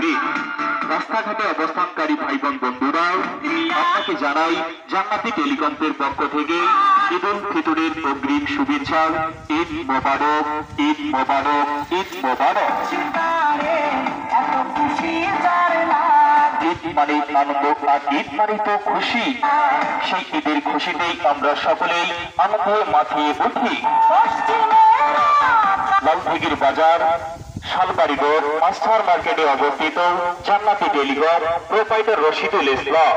করে রাস্তাঘাটে অবস্থানকারী ভাই বোন বন্ধুরা, আপনাকে জানাই জান্নাতি টেলিকমের পক্ষ থেকে ঈদ উল ফিতরের অগ্রিম শুভেচ্ছা। ঈদ মোবারক, ঈদ মোবারক, ঈদ মোবারক। ঈদ মানে আনন্দ আর ঈদ মানে তো খুশি। সেই ঈদের খুশিতেই আমরা সকলেই আনন্দে মাতিয়ে উঠি। লালদিঘির বাজার শালবাড়ি রোড মাস্টার মার্কেটে অবস্থিত জান্নাতি টেলিকম প্রোপাইটার রশিদুল ইসলাম।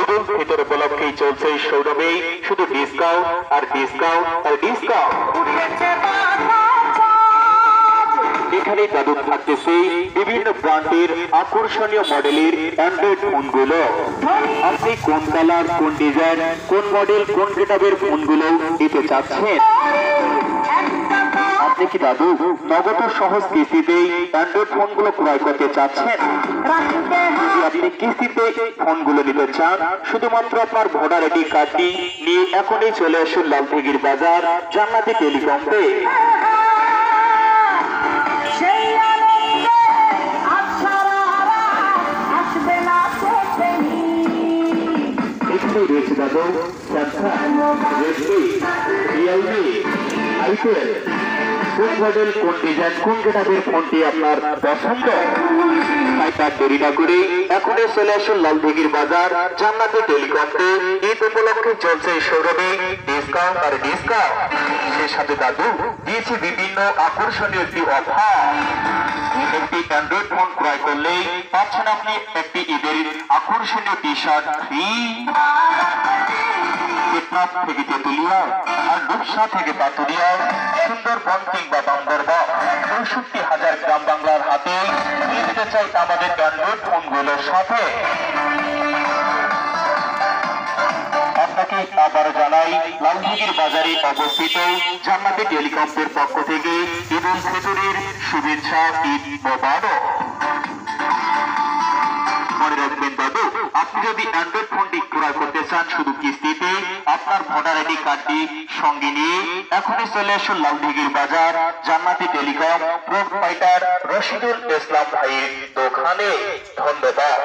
ঈদ উল ফিতর উপলক্ষেই চলছে শোরুমে শুধু ডিসকাউন্ট আর ডিসকাউন্ট আর ডিসকাউন্ট। এখানে দাদু থাকতেছে বিভিন্ন ব্র্যান্ডের আকর্ষণীয় মডেলের অ্যান্ড্রয়েড ফোনগুলো। আপনি কোন কালার, কোন ডিজাইন, কোন মডেল, কোন গেটআপের ফোনগুলো নিতে চাচ্ছেন? আপনি কি দাদু নগদ সহজ কিস্তিতে অ্যান্ড্রয়েড ফোনগুলো ক্রয় করতে চাচ্ছেন? যদি আপনি কিস্তিতে ফোনগুলো নিতে চান, শুধুমাত্র আপনার ভোটার আইডি কার্ডটি নিয়ে এখনই চলে আসুন লালদিঘির বাজার জান্নাতি টেলিকমে। এখানে রয়েছে দাদু স্যামসাং, রেডমি, রিয়েলমি, আইটেল। কোন মডেল, কোন ডিজাইন, কোন গেটআপের ফোনটি আপনার পছন্দ? তাই তার দেরি না করে এখনই চলে আসুন লালদিঘির বাজার জান্নাতি টেলিকমে। ঈদ উপলক্ষে চলছে শোরুমে ডিসকাউন্ট আর ডিসকাউন্ট। সেই সাথে দাদু দিয়েছি বিভিন্ন আকর্ষণীয় একটি অফার। একটি অ্যান্ড্রয়েড ফোন ক্রয় করলেই পাচ্ছেন আপনি একটি ঈদের আকর্ষণীয় টি শার্ট ফ্রি। টেকনাফ থেকে তেতুলিয়া আর রূপসা থেকে পাতুরিয়া, সুন্দরবন কিংবা বান্দরবান ৬৫,০০০ গ্রাম বাংলার হাতে নিয়ে যেতে চাই আমাদের অ্যান্ড্রয়েড ফোনগুলোর সাথে। আপনাকে আবার জানাই লালদিঘির বাজারে অবস্থিত জান্নাতি টেলিকমের পক্ষ থেকে ঈদ উল ফিতরের শুভেচ্ছা। ঈদ মোবারক। মনে রাখবেন দাদু, আপনি যদি অ্যান্ড্রয়েড ফোনটি ক্রয় করতে চান শুধু কিস্তিতে, আপনার ভোটার আইডি কার্ডটি সঙ্গে নিয়ে এখনই চলে আসুন লালদিঘির বাজার জান্নাতি টেলিকম প্রোপাইটার রশিদুল ইসলাম ভাইয়ের দোকানে। ধন্যবাদ।